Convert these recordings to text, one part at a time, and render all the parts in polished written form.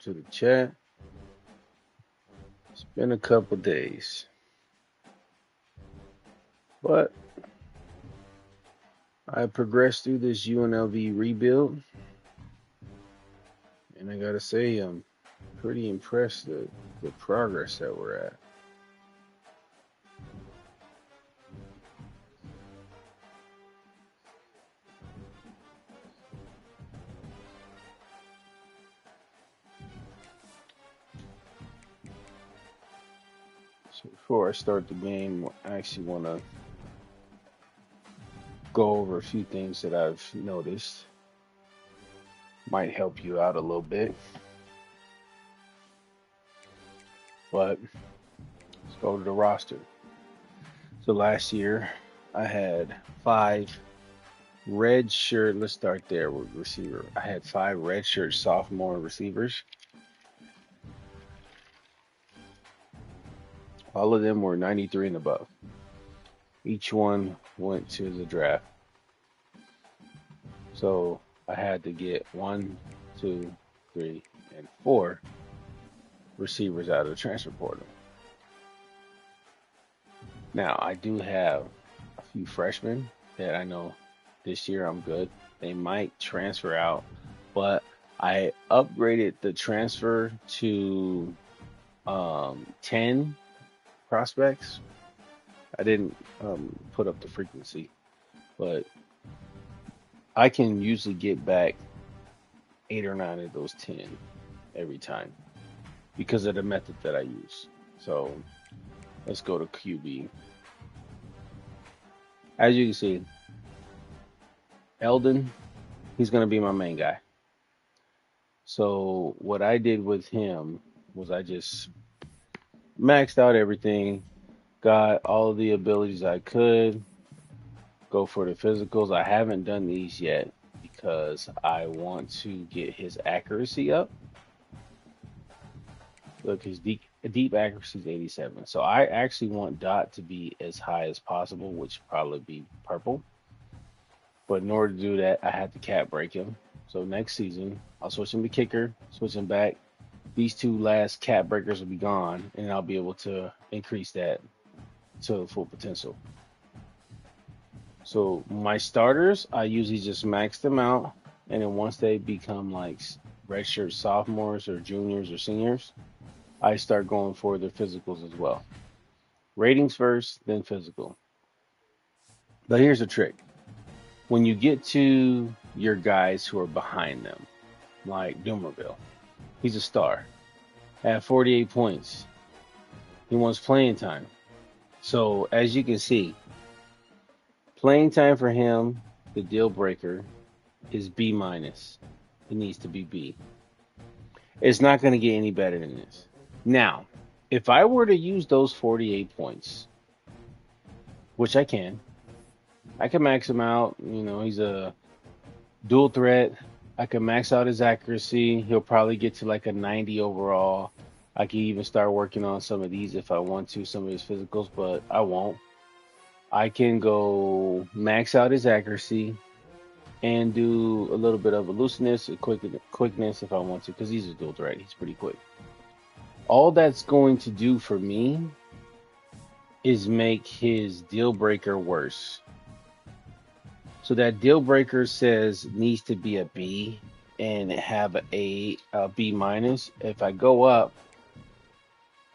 to the chat. It's been a couple days, but I progressed through this UNLV rebuild, and I gotta say, I'm pretty impressed with the progress that we're at. So before I start the game, I actually want to go over a few things that I've noticed. Might help you out a little bit. But let's go to the roster. So last year, I had 5 redshirt. Let's start there with receiver. I had 5 redshirt sophomore receivers. All of them were 93 and above. Each one went to the draft. So I had to get 1, 2, 3, and 4 receivers out of the transfer portal. Now, I do have a few freshmen that I know this year I'm good. They might transfer out, but I upgraded the transfer to 10 prospects. I didn't put up the frequency, but I can usually get back 8 or 9 of those 10 every time because of the method that I use. So let's go to QB. As you can see, Eldon, he's going to be my main guy. So what I did with him was I just maxed out everything, got all of the abilities I could, go for the physicals. I haven't done these yet because I want to get his accuracy up. Look, his deep accuracy is 87. So I actually want dot to be as high as possible, which probably be purple. But in order to do that, I had to cap break him. So next season, I'll switch him to kicker, switch him back. These 2 last cap breakers will be gone, and I'll be able to increase that to full potential. So my starters, I usually just max them out, and then once they become like redshirt sophomores or juniors or seniors, I start going for their physicals as well. Ratings first, then physical. But here's the trick. When you get to your guys who are behind them, like Doomerville, he's a star. At 48 points, he wants playing time. So as you can see, playing time for him, the deal breaker, is B minus. It needs to be B. It's not going to get any better than this. Now, if I were to use those 48 points, which I can max him out. You know, he's a dual threat. I can max out his accuracy. He'll probably get to like a 90 overall. I can even start working on some of these if I want to, some of his physicals, but I won't. I can go max out his accuracy and do a little bit of elusiveness, quickness if I want to, because he's a dual threat. He's pretty quick. All that's going to do for me is make his deal breaker worse. So that deal breaker says needs to be a B and have a B minus. If I go up,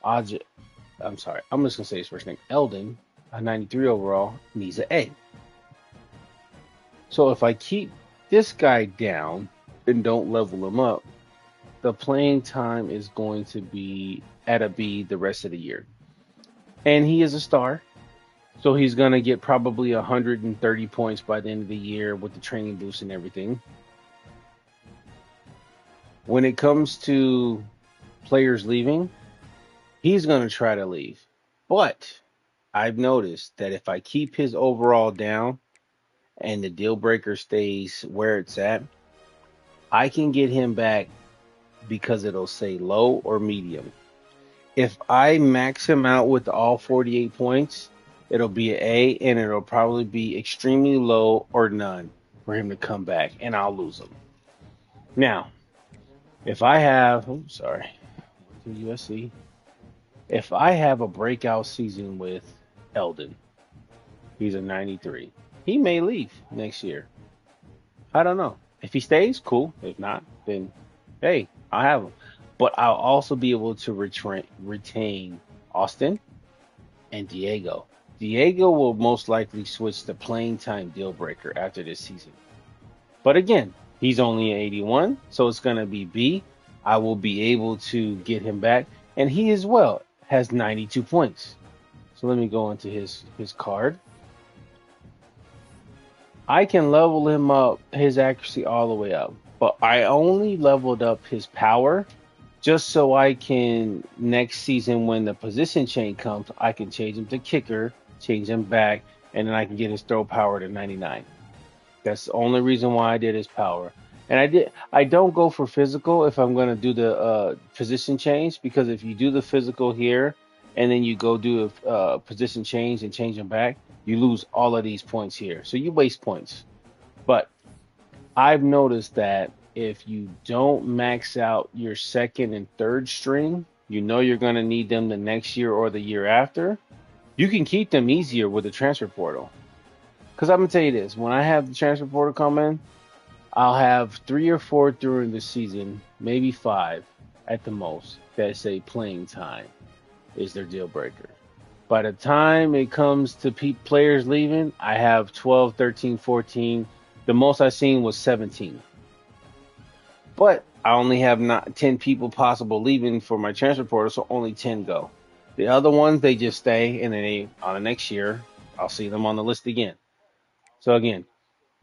I'm just gonna say his first name. Eldon, a 93 overall, needs an A. So if I keep this guy down and don't level him up, the playing time is going to be at a B the rest of the year. And he is a star. So he's going to get probably 130 points by the end of the year with the training boost and everything. When it comes to players leaving, he's going to try to leave. But I've noticed that if I keep his overall down and the deal breaker stays where it's at, I can get him back because it'll say low or medium. If I max him out with all 48 points, it'll be an A, and it'll probably be extremely low or none for him to come back, and I'll lose him. Now, If I have, oh, sorry, went to USC. If I have a breakout season with Eldon, he's a 93. He may leave next year. I don't know. If he stays, cool. If not, then hey, I'll have him. But I'll also be able to retain Austin and Diego. Diego will most likely switch to playing time deal breaker after this season. But again, he's only 81, so it's going to be B. I will be able to get him back. And he as well has 92 points. So let me go into his card. I can level him up, his accuracy all the way up. But I only leveled up his power just so I can next season when the position change comes, I can change him to kicker, change him back, and then I can get his throw power to 99. That's the only reason why I did his power. And I don't go for physical if I'm gonna do the position change, because if you do the physical here and then you go do a position change and change them back, you lose all of these points here. So you waste points. But I've noticed that if you don't max out your second and third string, you know you're going to need them the next year or the year after. You can keep them easier with the transfer portal. Because I'm going to tell you this, when I have the transfer portal come in, I'll have 3 or 4 during the season, maybe 5 at the most, that say playing time is their deal breaker. By the time it comes to players leaving, I have 12, 13, 14. The most I've seen was 17. But I only have not 10 people possible leaving for my transfer portal, so only 10 go. The other ones, they just stay, and then on the next year, I'll see them on the list again. So again,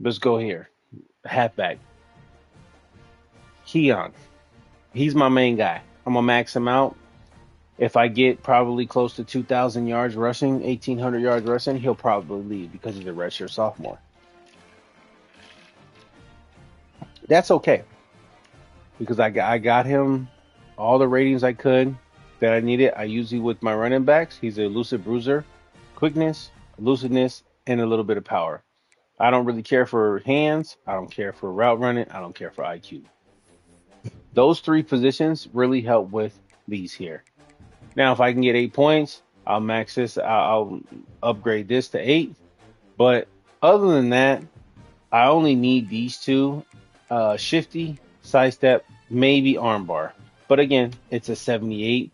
let's go here. Halfback. Keon. He's my main guy. I'm going to max him out. If I get probably close to 2,000 yards rushing, 1,800 yards rushing, he'll probably leave because he's a redshirt sophomore. That's okay because I got him all the ratings I could that I needed. I usually with my running backs, he's a elusive bruiser, quickness, elusiveness, and a little bit of power. I don't really care for hands. I don't care for route running. I don't care for IQ. Those 3 positions really help with these here. Now, if I can get 8 points, I'll max this. I'll upgrade this to 8. But other than that, I only need these 2, shifty, sidestep, maybe armbar. But again, it's a 78,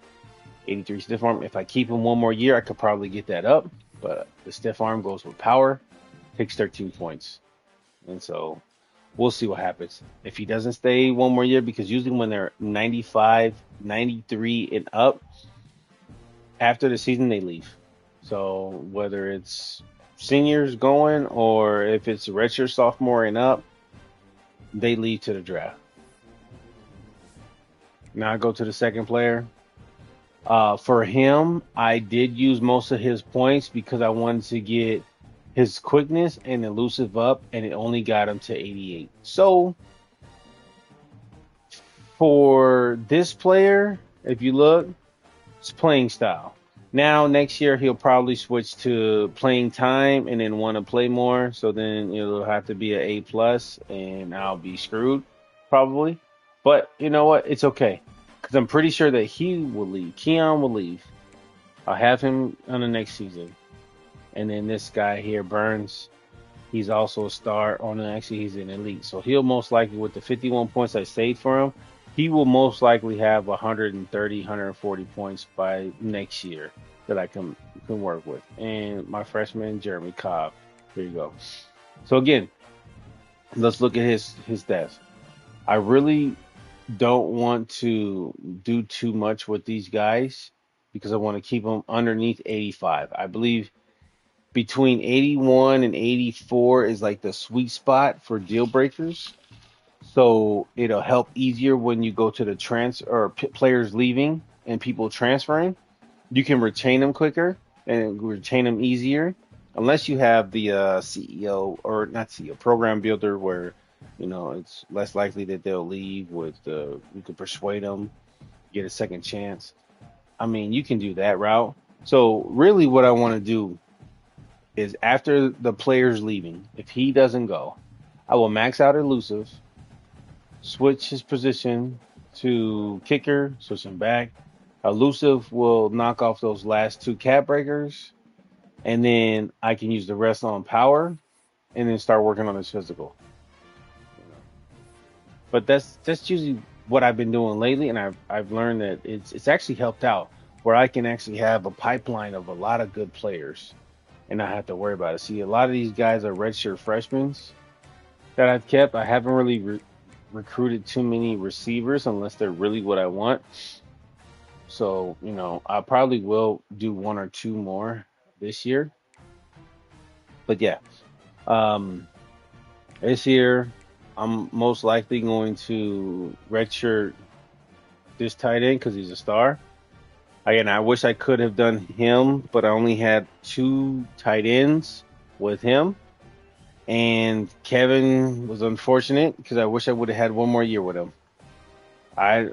83 stiff arm. If I keep him one more year, I could probably get that up. But the stiff arm goes with power, takes 13 points. And so we'll see what happens. If he doesn't stay one more year, because usually when they're 95, 93 and up, after the season they leave. So whether it's seniors going or if it's redshirt sophomore and up, they leave to the draft. Now I go to the second player. For him, I did use most of his points because I wanted to get his quickness and elusive up, and it only got him to 88. So for this player, if you look, it's playing style. Now next year he'll probably switch to playing time and then want to play more. So then it'll have to be an A plus, and I'll be screwed probably. But you know what? It's okay because I'm pretty sure that he will leave. Keon will leave. I'll have him on the next season. And then this guy here, Burns, he's also a star. Actually, he's an elite. So he'll most likely, with the 51 points I saved for him, he will most likely have 130, 140 points by next year that I can work with. And my freshman, Jeremy Cobb. There you go. So again, let's look at his stats. I really don't want to do too much with these guys because I want to keep them underneath 85. I believe between 81 and 84 is like the sweet spot for deal breakers. So it'll help easier when you go to the players leaving and people transferring. You can retain them quicker and retain them easier, unless you have the CEO or not CEO program builder where it's less likely that they'll leave. You can persuade them, get a second chance. I mean, you can do that route. So really, what I want to do is after the player's leaving, if he doesn't go, I will max out elusive, switch his position to kicker, switch him back. Elusive will knock off those last two cap breakers, and then I can use the rest on power, and then start working on his physical. You know. But that's usually what I've been doing lately, and I've learned that it's actually helped out where I can actually have a pipeline of a lot of good players, and not have to worry about it. See, a lot of these guys are redshirt freshmen that I've kept. I haven't really recruited too many receivers unless they're really what I want. So, I probably will do one or two more this year. But yeah, um, this year I'm most likely going to redshirt this tight end because he's a star. Again, I wish I could have done him, but I only had two tight ends with him. And Kevin was unfortunate because I wish I would have had one more year with him. I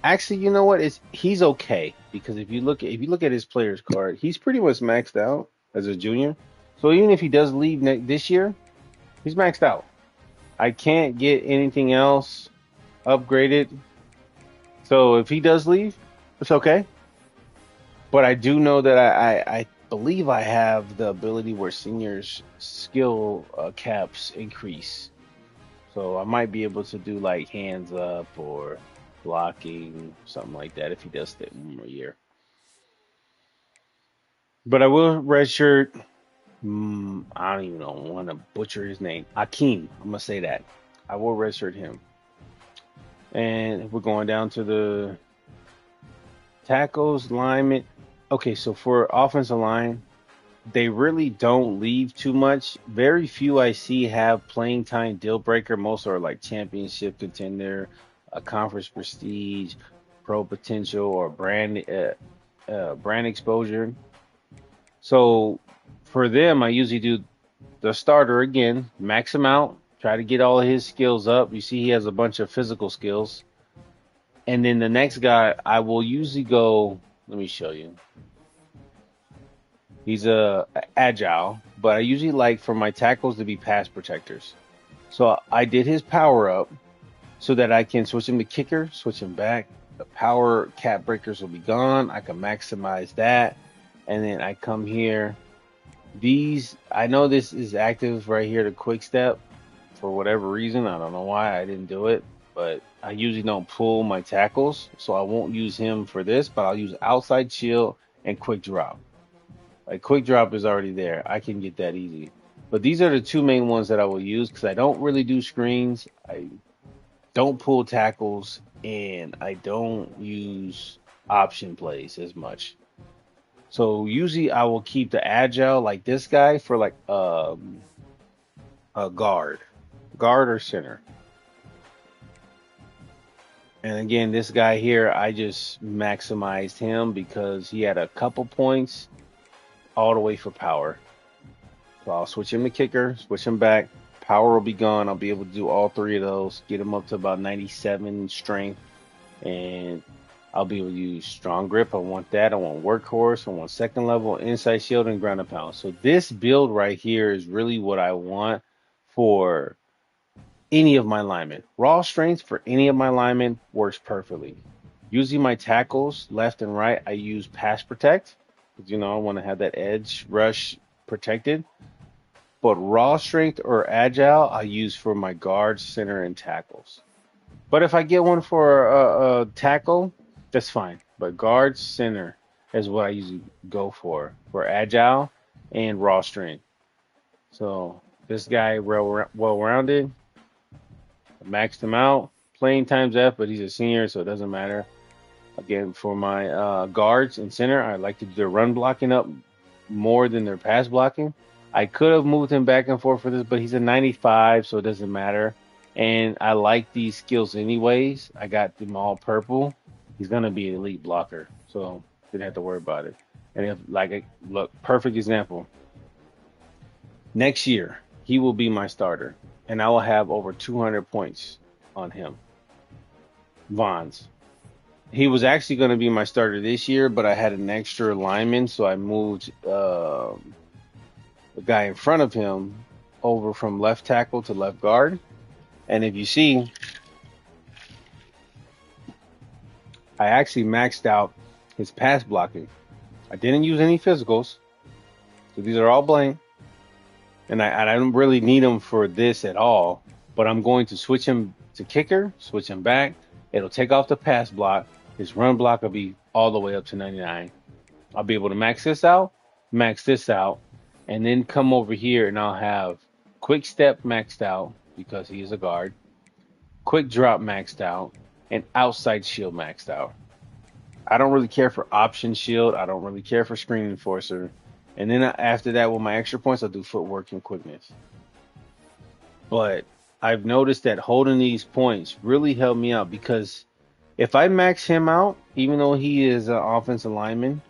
actually, you know what? He's okay because if you look at his player's card, he's pretty much maxed out as a junior. So even if he does leave this year, he's maxed out. I can't get anything else upgraded. So if he does leave, it's okay. But I do know that I believe I have the ability where seniors skill caps increase. So I might be able to do like hands up or blocking, something like that if he does stay one more year. But I will redshirt. I don't even know. Want to butcher his name. Akeem. I'm gonna say that. I will redshirt him. And if we're going down to the tackles, linemen. Okay, so for offensive line, they really don't leave too much. Very few I see have playing time deal breaker. Most are like championship contender, a conference prestige, pro potential, or brand exposure. So for them, I usually do the starter again, max him out, try to get all of his skills up. You see, he has a bunch of physical skills. And then the next guy, I will usually go. Let me show you. He's agile, but I usually like for my tackles to be pass protectors. So I did his power up so that I can switch him to kicker, switch him back. The power cap breakers will be gone. I can maximize that, and then I come here. I know this is active right here, the quick step. For whatever reason, I don't know why I didn't do it, but I usually don't pull my tackles, so I won't use him for this. But I'll use outside shield and quick drop. Like quick drop is already there. I can get that easy. But these are the two main ones that I will use because I don't really do screens. I don't pull tackles and I don't use option plays as much. So usually I will keep the agile like this guy for like a guard or center. And again, this guy here, I just maximized him because he had a couple points all the way for power. So I'll switch him to kicker, switch him back. Power will be gone. I'll be able to do all three of those, get him up to about 97 strength, and I'll be able to use strong grip. I want that. I want workhorse. I want second level, inside shield, and ground and pound. So this build right here is really what I want for any of my linemen. Raw strength for any of my linemen works perfectly. Using my tackles left and right, I use pass protect because I want to have that edge rush protected. But raw strength or agile, I use for my guards, center, and tackles. But if I get one for a tackle, that's fine. But guard, center is what I usually go for agile and raw strength. So this guy well-rounded, maxed him out. Playing times F, but he's a senior, so it doesn't matter. Again, for my guards and center, I like to do their run blocking up more than their pass blocking. I could have moved him back and forth for this, but he's a 95, so it doesn't matter. And I like these skills anyways. I got them all purple. He's gonna be an elite blocker, so didn't have to worry about it. And if look, perfect example. Next year, he will be my starter, and I will have over 200 points on him. Vons. He was actually going to be my starter this year, but I had an extra lineman, so I moved the guy in front of him over from left tackle to left guard. And if you see, I actually maxed out his pass blocking. I didn't use any physicals, so these are all blank, and I don't really need him for this at all. But I'm going to switch him to kicker, switch him back. It'll take off the pass block. His run block will be all the way up to 99. I'll be able to max this out, and then come over here and I'll have quick step maxed out because he is a guard, quick drop maxed out, and outside shield maxed out. I don't really care for option shield. I don't really care for screen enforcer. And then after that, with my extra points, I'll do footwork and quickness. But I've noticed that holding these points really helped me out because if I max him out, even though he is an offensive lineman,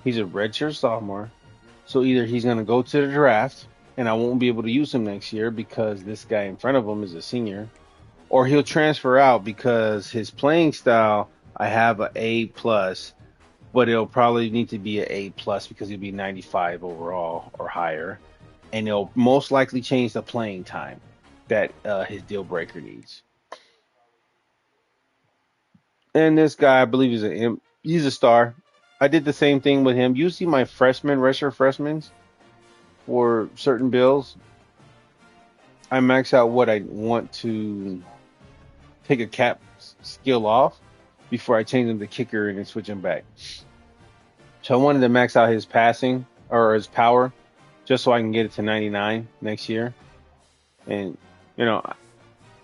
he's a redshirt sophomore. So either he's going to go to the draft and I won't be able to use him next year because this guy in front of him is a senior, or he'll transfer out because his playing style, I have an A plus, but it'll probably need to be an A plus because he'll be 95 overall or higher, and it'll most likely change the playing time that his deal breaker needs. And this guy, I believe, he's a star. I did the same thing with him. Usually my redshirt freshmen for certain bills, I max out what I want to take a cap skill off before I change him to kicker and then switch him back. So I wanted to max out his passing or his power just so I can get it to 99 next year. And,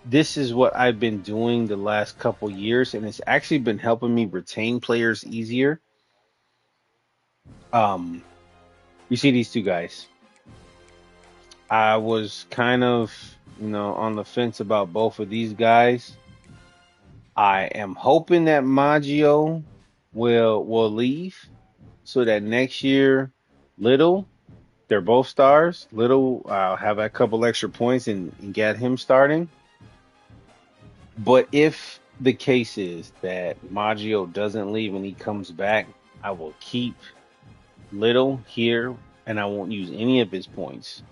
this is what I've been doing the last couple years, and it's actually been helping me retain players easier. You see these two guys. I was kind of, on the fence about both of these guys. I am hoping that Maggio will leave so that next year, Little, they're both stars. Little, I'll have a couple extra points and get him starting. But if the case is that Maggio doesn't leave and he comes back, I will keep Little here and I won't use any of his points.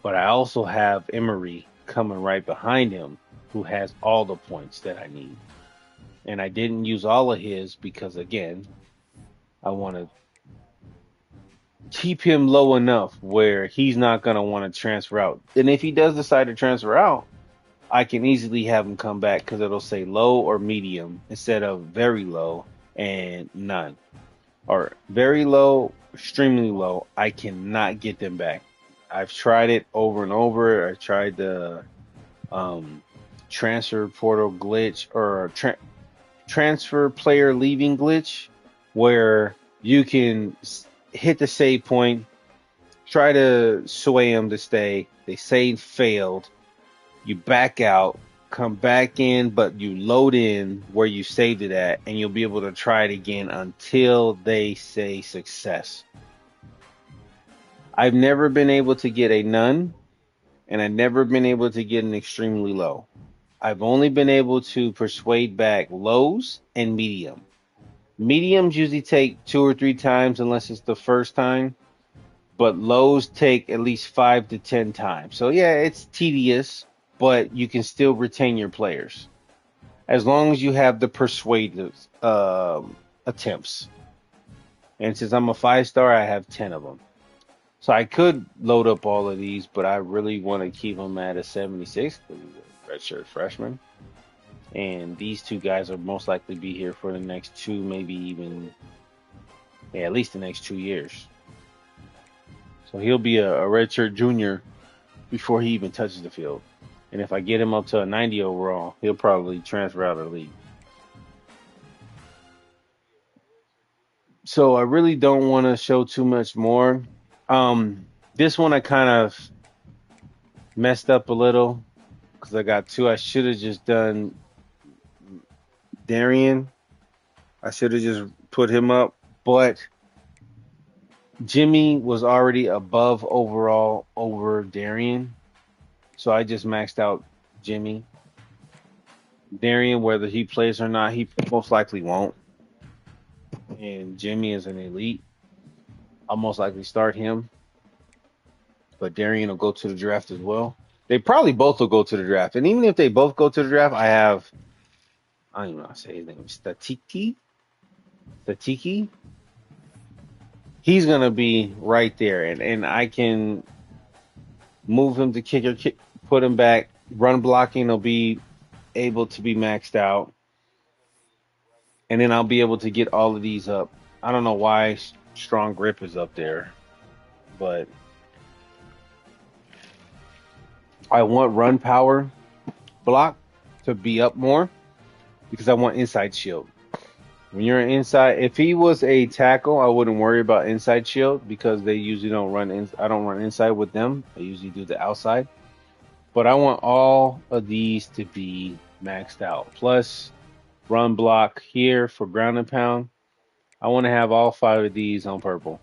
But I also have Emery coming right behind him, who has all the points that I need. And I didn't use all of his because, again, I want to keep him low enough where he's not going to want to transfer out. And if he does decide to transfer out, I can easily have him come back because it'll say low or medium instead of very low and none. Or very low, extremely low. I cannot get them back. I've tried it over and over. I tried the transfer portal glitch or transfer player leaving glitch where you can hit the save point, try to sway them to stay. They say failed. You back out, come back in, but you load in where you saved it at, and you'll be able to try it again until they say success. I've never been able to get a none, and I've never been able to get an extremely low. I've only been able to persuade back lows and medium. Mediums usually take 2 or 3 times unless it's the first time, but lows take at least 5 to 10 times. So yeah, it's tedious, but you can still retain your players as long as you have the persuasive attempts. And since I'm a 5-star, I have 10 of them. So I could load up all of these, but I really want to keep him at a 76 because he's a redshirt freshman. And these two guys will most likely be here for the next 2, maybe even, at least the next 2 years. So he'll be a redshirt junior before he even touches the field. And if I get him up to a 90 overall, he'll probably transfer out of the league. So I really don't want to show too much more. This one I kind of messed up a little because I got 2. I should have just done Darian. I should have just put him up, but Jimmy was already above overall over Darian, so I just maxed out Jimmy. Darian, whether he plays or not, he most likely won't. And Jimmy is an elite. I'll most likely start him. But Darian will go to the draft as well. They probably both will go to the draft. And even if they both go to the draft, I have I don't even know how to say his name. Statiki. He's gonna be right there, and I can move him to kicker, put him back. Run blocking will be able to be maxed out, and then I'll be able to get all of these up. I don't know why strong grip is up there, but I want run power block to be up more because I want inside shield. When you're inside, if he was a tackle, I wouldn't worry about inside shield because they usually don't run in. I don't run inside with them. I usually do the outside. But I want all of these to be maxed out. Plus, run block here for ground and pound. I want to have all 5 of these on purple.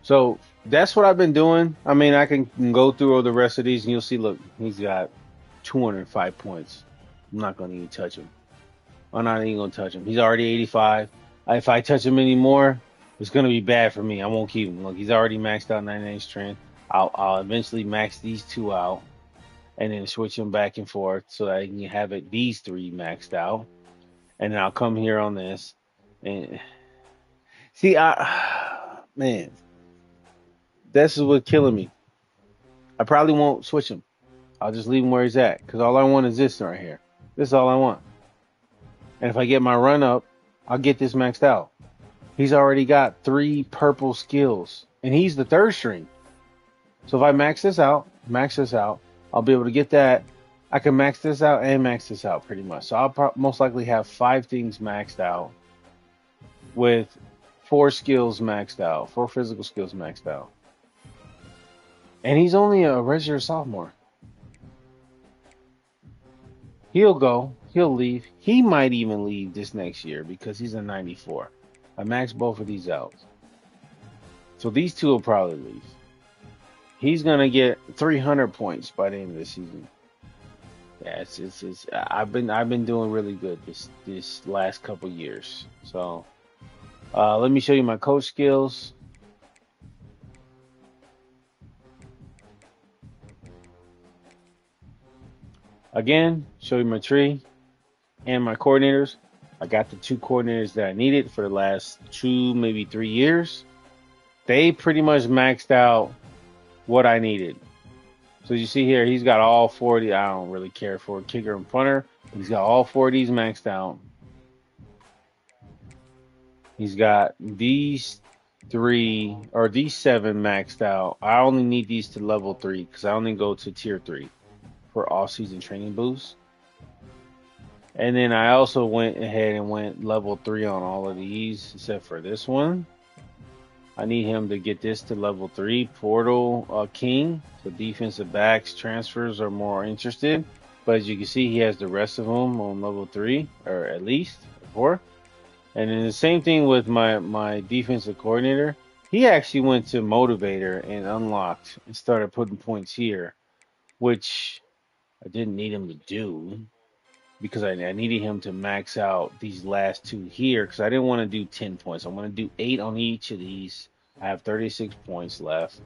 So that's what I've been doing. I mean, I can go through all the rest of these and you'll see, look, he's got 205 points. I'm not going to even touch him. I'm not even going to touch him. He's already 85. If I touch him anymore, it's going to be bad for me. I won't keep him. Look, he's already maxed out 99 strength. I'll eventually max these 2 out and then switch them back and forth so that I can have these 3 maxed out. And then I'll come here on this. And see, man, this is what's killing me. I probably won't switch him. I'll just leave him where he's at because all I want is this right here. This is all I want. And if I get my run up, I'll get this maxed out. He's already got 3 purple skills, and he's the 3rd string. So if I max this out, I'll be able to get that. I can max this out and max this out pretty much. So I'll most likely have 5 things maxed out with 4 skills maxed out, 4 physical skills maxed out. And he's only a redshirt sophomore. He'll go. He'll leave. He might even leave this next year because he's a 94. I maxed both of these out. So these 2 will probably leave. He's gonna get 300 points by the end of the season. Yeah, it's I've been doing really good this last couple years. So let me show you my coach skills. Again, show you my tree and my coordinators. I got the 2 coordinators that I needed for the last 2, maybe 3 years. They pretty much maxed out what I needed. So you see here, he's got all 40. I don't really care for kicker and punter. But he's got all 4 of these maxed out. He's got these 3 or these 7 maxed out. I only need these to level 3 because I only go to tier 3 for all-season training boosts. And then I also went ahead and went level 3 on all of these except for this one. I need him to get this to level 3. Portal King. So defensive backs transfers are more interested. But as you can see, he has the rest of them on level 3, or at least 4. And then the same thing with my defensive coordinator. He actually went to Motivator and unlocked and started putting points here, which I didn't need him to do because I needed him to max out these last 2 here because I didn't want to do 10 points. I want to do 8 on each of these. I have 36 points left.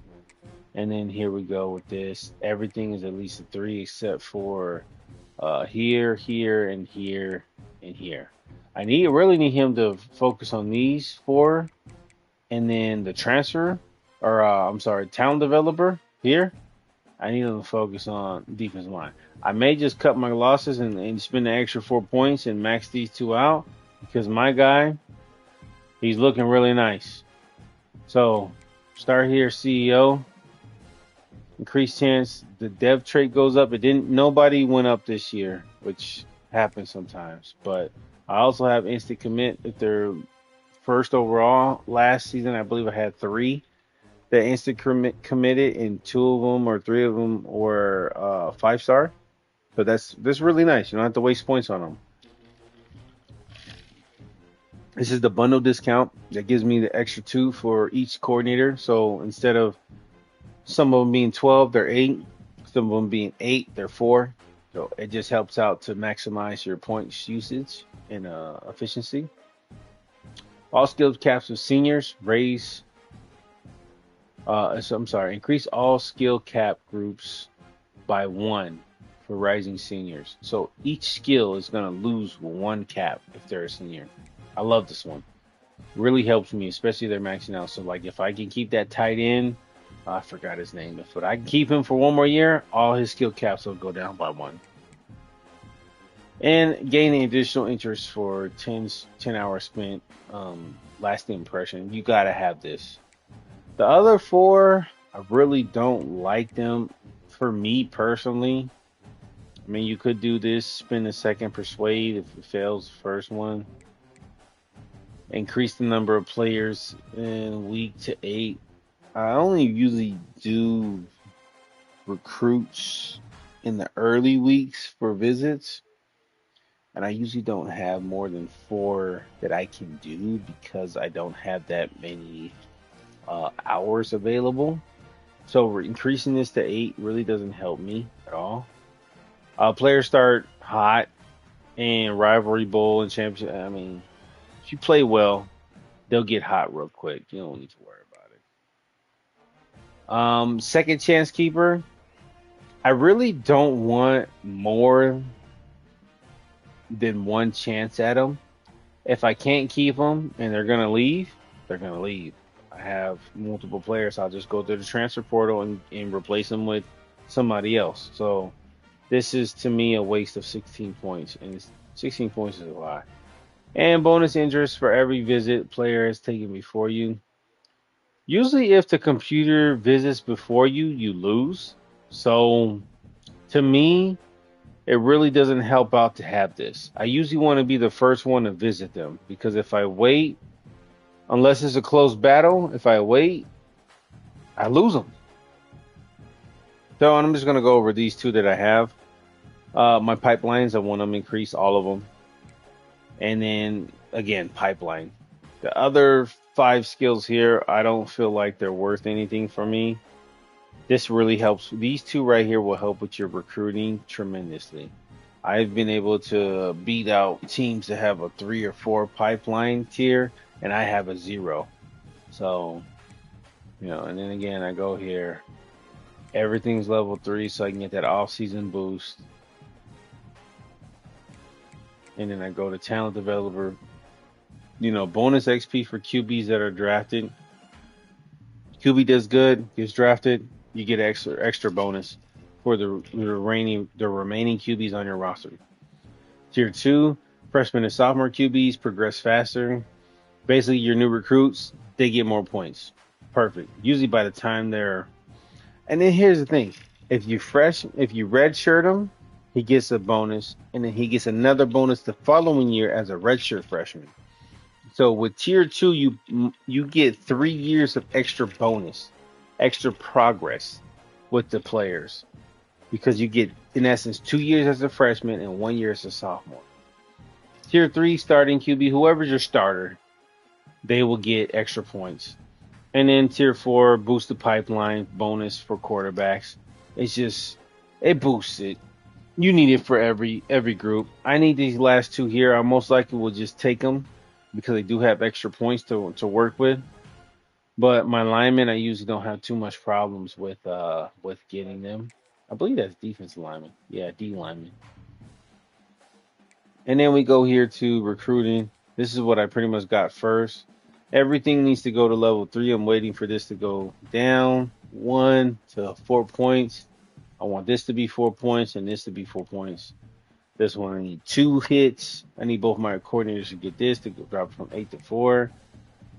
And then here we go with this. Everything is at least a 3 except for here, here, and here, and here. I really need him to focus on these 4. And then the transfer, or talent developer here. I need him to focus on defensive line. I may just cut my losses and spend the extra 4 points and max these 2 out because my guy, he's looking really nice. So start here, CEO. Increased chance the dev trait goes up. Nobody went up this year, which happens sometimes. But I also have instant commit if they're first overall. Last season, I believe I had 3 that instant committed, and 2 of them or 3 of them were 5-star. So that's really nice. You don't have to waste points on them. This is the bundle discount that gives me the extra 2 for each coordinator. So instead of some of them being 12, they're 8. Some of them being 8, they're 4. So it just helps out to maximize your points usage and efficiency. All skill caps of seniors raise. Increase all skill cap groups by 1 for rising seniors. So each skill is going to lose one cap if they're a senior. I love this one. Really helps me, especially if they're maxing out. So like if I can keep that tight end, I forgot his name, but I can keep him for one more year, all his skill caps will go down by one. And gaining additional interest for 10 hours spent, lasting impression. You got to have this. The other four, I really don't like them. For me personally, I mean, you could do this, spend a second persuade if it fails the first one. Increase the number of players in week to 8. I only usually do recruits in the early weeks for visits. And I usually don't have more than 4 that I can do because I don't have that many hours available. So increasing this to 8 really doesn't help me at all. Players start hot in rivalry bowl and championship. I mean, if you play well, they'll get hot real quick. You don't need to worry about it. Second chance keeper. I really don't want more than one chance at them. If I can't keep them and they're gonna leave, they're gonna leave. I have multiple players. I'll just go to the transfer portal and replace them with somebody else. So this is to me a waste of 16 points, and 16 points is a lot. And bonus interest for every visit player has taken before you. Usually, if the computer visits before you, you lose. So to me, it really doesn't help out to have this. I usually want to be the first one to visit them because if I wait, unless it's a close battle, if I wait, I lose them. So I'm just going to go over these 2 that I have. My pipelines, I want them increase all of them. And then again, pipeline. The other 5 skills here, I don't feel like they're worth anything for me. This really helps. These 2 right here will help with your recruiting tremendously. I've been able to beat out teams that have a 3 or 4 pipeline tier, and I have a 0. So, and then again, I go here. Everything's level 3, so I can get that off-season boost. And then I go to talent developer. Bonus XP for QBs that are drafted. QB does good, gets drafted, you get extra bonus for the remaining QBs on your roster. Tier 2, freshman and sophomore QBs progress faster. Basically, your new recruits, they get more points. Perfect. Usually by the time they're... And then here's the thing. If you redshirt him, he gets a bonus, and then he gets another bonus the following year as a redshirt freshman. So with tier 2, you get 3 years of extra bonus, extra progress with the players, because you get in essence 2 years as a freshman and 1 year as a sophomore. Tier 3 starting QB, whoever's your starter, they will get extra points. And then tier 4 boosted pipeline bonus for quarterbacks. It boosts it. You need it for every group. I need these last 2 here. I most likely will just take them because they do have extra points to work with. But my linemen, I usually don't have too much problems with getting them. I believe that's defensive lineman. Yeah, D lineman. And then we go here to recruiting. This is what I pretty much got first. Everything needs to go to level 3. I'm waiting for this to go down 1 to 4 points. I want this to be 4 points and this to be 4 points. This one I need 2 hits. I need both my coordinators to get this to drop from 8 to 4.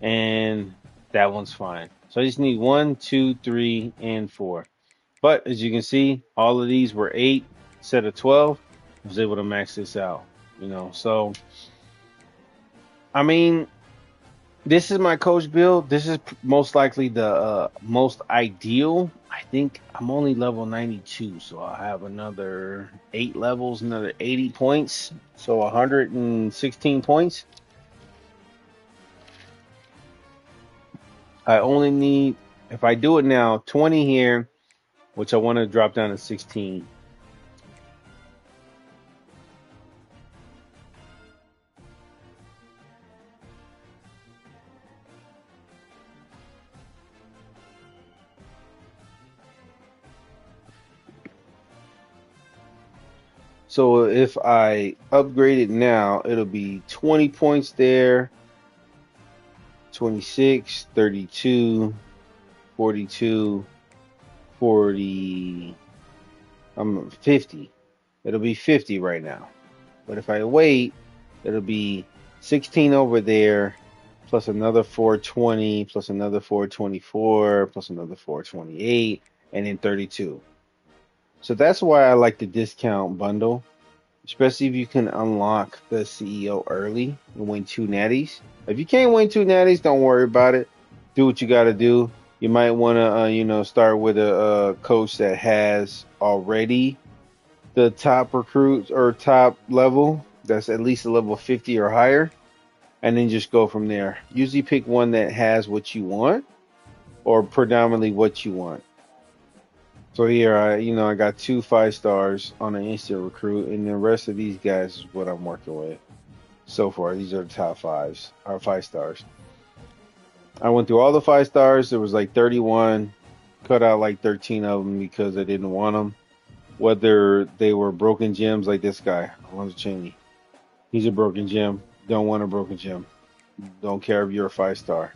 And that one's fine. So I just need 1, 2, 3, and 4. But as you can see, all of these were 8 instead of 12. I was able to max this out. So I mean, this is my coach build. This is most likely the most ideal. I think I'm only level 92, so I'll have another 8 levels, another 80 points, so 116 points. I only need, if I do it now, 20 here, which I want to drop down to 16. So if I upgrade it now, it'll be 20 points there, 26, 32, 42, 40, 50. It'll be 50 right now. But if I wait, it'll be 16 over there, plus another 420, plus another 424, plus another 428, and then 32. So that's why I like the discount bundle, especially if you can unlock the CEO early and win two natties. If you can't win two natties, don't worry about it. Do what you got to do. You might want to, start with a coach that has already the top recruits or top level that's at least a level 50 or higher, and then just go from there. Usually pick one that has what you want or predominantly what you want. So here I got two 5 stars on an instant recruit, and the rest of these guys is what I'm working with so far. These are the top 5 stars. I went through all the 5 stars. There was like 31, cut out like 13 of them because I didn't want them. Whether they were broken gems like this guy, Alonzo Cheney. He's a broken gem. Don't want a broken gem. Don't care if you're a 5 star.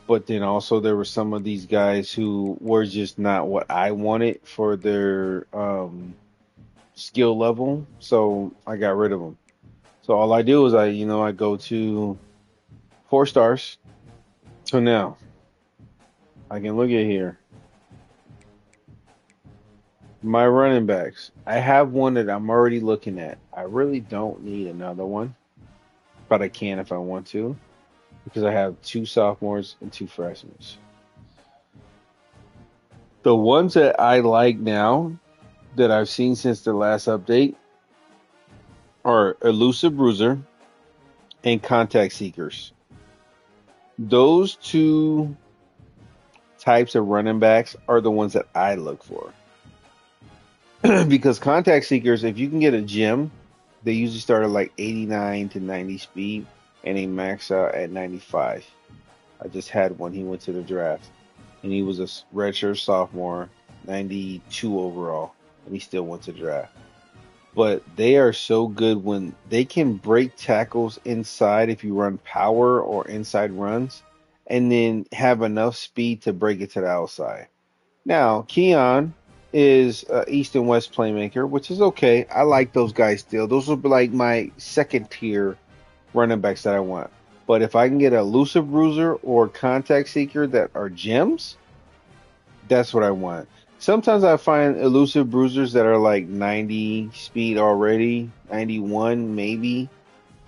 But then also there were some of these guys who were just not what I wanted for their skill level, so I got rid of them. So all I do is I go to 4 stars. So now I can look at here. My running backs. I have one that I'm already looking at. I really don't need another one, but I can if I want to, because I have 2 sophomores and 2 freshmen. The ones that I like now that I've seen since the last update are Elusive Bruiser and Contact Seekers. Those two types of running backs are the ones that I look for. Because Contact Seekers, if you can get a gem, they usually start at like 89 to 90 speed and they max out at 95. I just had one. He went to the draft and he was a redshirt sophomore, 92 overall, and he still went to the draft. But they are so good when they can break tackles inside if you run power or inside runs, and then have enough speed to break it to the outside. Now, Keon is East and West playmaker, which is okay. I like those guys still. Those will be like my second tier running backs that I want. But if I can get a elusive bruiser or contact seeker that are gems, that's what I want. Sometimes I find elusive bruisers that are like 90 speed already, 91 maybe.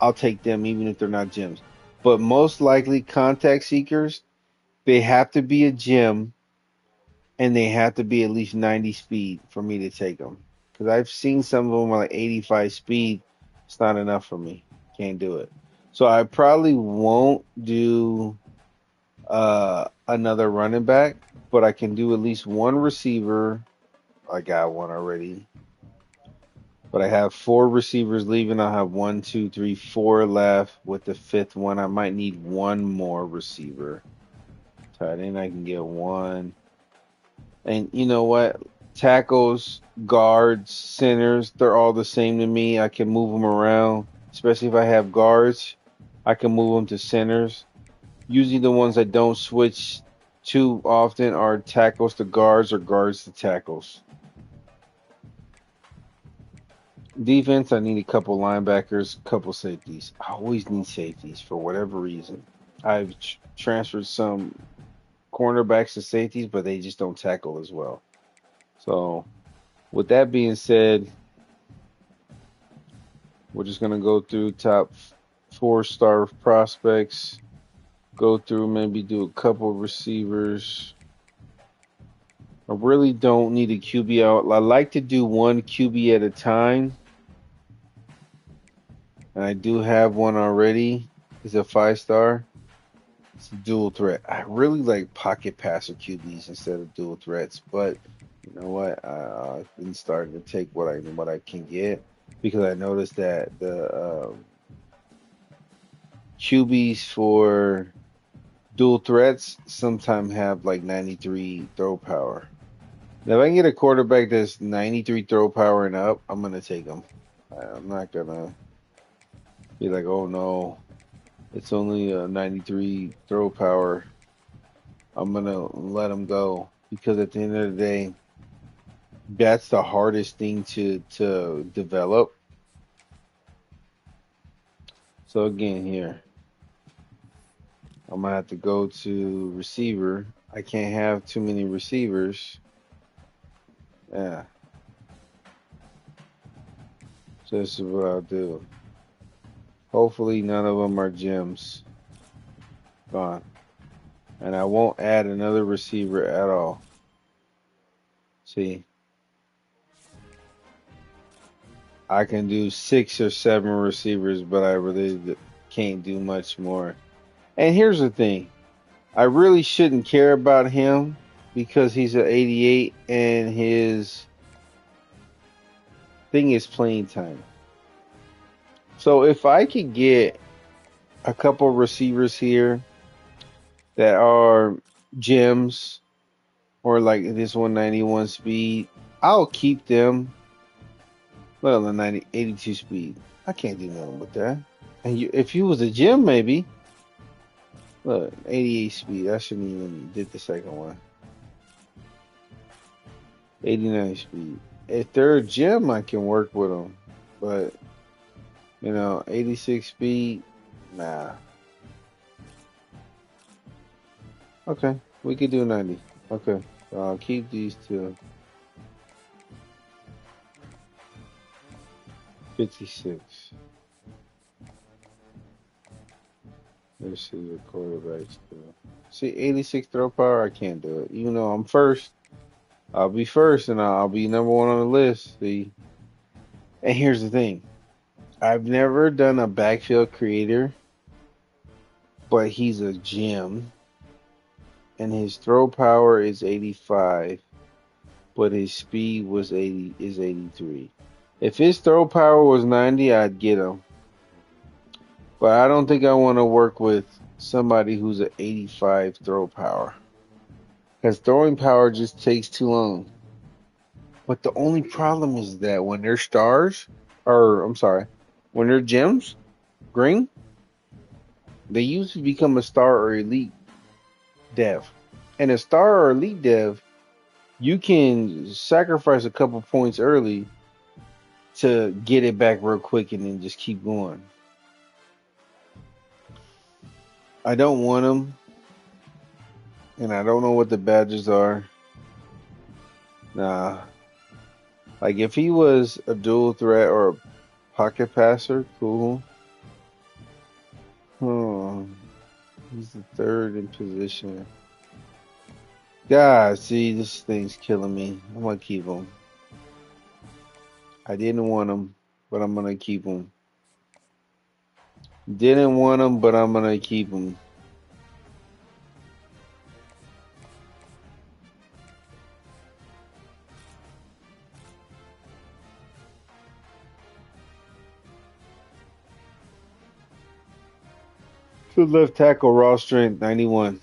I'll take them even if they're not gems. But most likely contact seekers, they have to be a gem and they have to be at least 90 speed for me to take them. Because I've seen some of them like 85 speed. It's not enough for me. Can't do it. So I probably won't do another running back, but I can do at least one receiver. I got one already. But I have 4 receivers leaving. I'll have 1, 2, 3, 4 left. With the 5th one, I might need one more receiver. Tight end, I can get one. And you know what? Tackles, guards, centers, they're all the same to me. I can move them around, especially if I have guards. I can move them to centers. Usually the ones I don't switch too often are tackles to guards or guards to tackles. Defense, I need a couple linebackers, a couple safeties. I always need safeties for whatever reason. I've transferred some cornerbacks to safeties, but they just don't tackle as well. So, with that being said, we're just going to go through top 4-star prospects, go through, maybe do a couple receivers. I really don't need a QB out. I like to do one QB at a time. And I do have one already. He's a 5-star. It's a dual threat. I really like pocket passer QBs instead of dual threats, but you know what? I've been starting to take what I can get because I noticed that the QBs for dual threats sometimes have like 93 throw power. If I can get a quarterback that's 93 throw power and up, I'm gonna take him. I'm not gonna be like, oh no, it's only a 93 throw power. I'm gonna let him go because at the end of the day, that's the hardest thing to develop. So again, here I'm gonna have to go to receiver. I can't have too many receivers. Yeah, so this is what I'll do. Hopefully, none of them are gems. Gone. And I won't add another receiver at all. See, I can do 6 or 7 receivers, but I really can't do much more. And here's the thing. I really shouldn't care about him because he's an 88 and his thing is playing time. So if I could get a couple receivers here that are gems or like this 191 speed, I'll keep them. Well, the 82 speed. I can't do nothing with that. And if you was a gem, maybe. Look, 88 speed. I shouldn't even did the second one. 89 speed. If they're a gem, I can work with them. But, 86 speed, nah. Okay, we could do 90. Okay, so I'll keep these to 56. Let's see the quarterbacks do. See, 86 throw power, I can't do it. Even though I'm first, I'll be first and I'll be number one on the list. See, and here's the thing. I've never done a backfield creator, but he's a gem, and his throw power is 85, but his speed was 83. If his throw power was 90, I'd get him. But I don't think I want to work with somebody who's an 85 throw power. Because throwing power just takes too long. But the only problem is that when they're stars, or I'm sorry, when they're gems, green, they usually become a star or elite dev. And a star or elite dev, you can sacrifice a couple points early to get it back real quick and then just keep going. I don't want them, and I don't know what the badges are. Nah. Like if he was a dual threat or a pocket passer, cool. He's the third in position. God, see, this thing's killing me. I'm gonna keep him. I didn't want him, but I'm gonna keep him. Didn't want him, but I'm gonna keep him. To left tackle, raw strength, 91.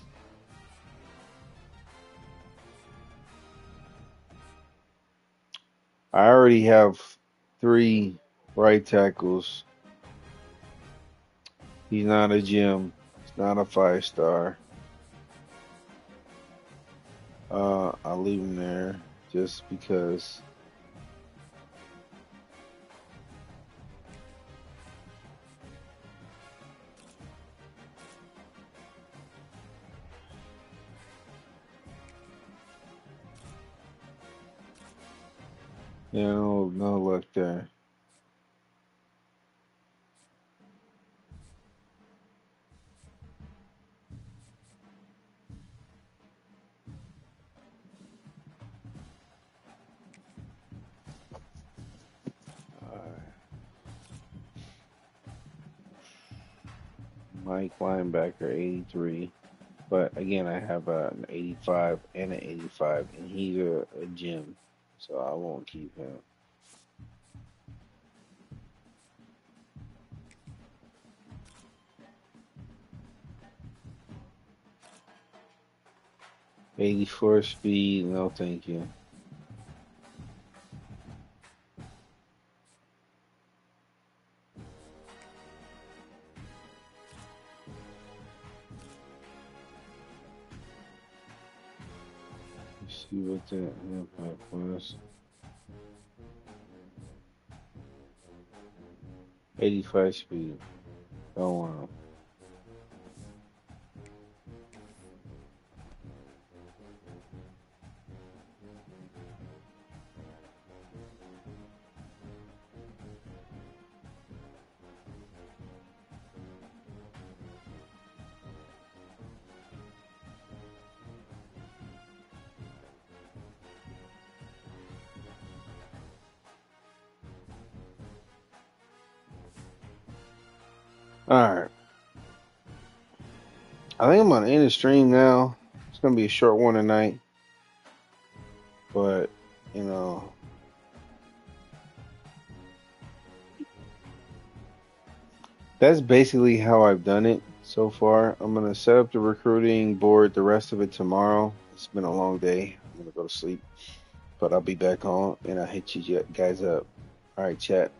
I already have 3 right tackles. He's not a gem. He's not a 5-star. I'll leave him there just because. No luck there. Mike linebacker, 83. But again, I have an 85 and an 85, and he's a gem, so I won't keep him. '84 speed, no thank you. See what that impact was. 85 speed. Oh wow. Alright. I think I'm gonna end the stream now. It's gonna be a short one tonight. But, you know, that's basically how I've done it so far. I'm gonna set up the recruiting board the rest of it tomorrow. It's been a long day. I'm gonna go to sleep. But I'll be back on and I'll hit you guys up. All right, chat.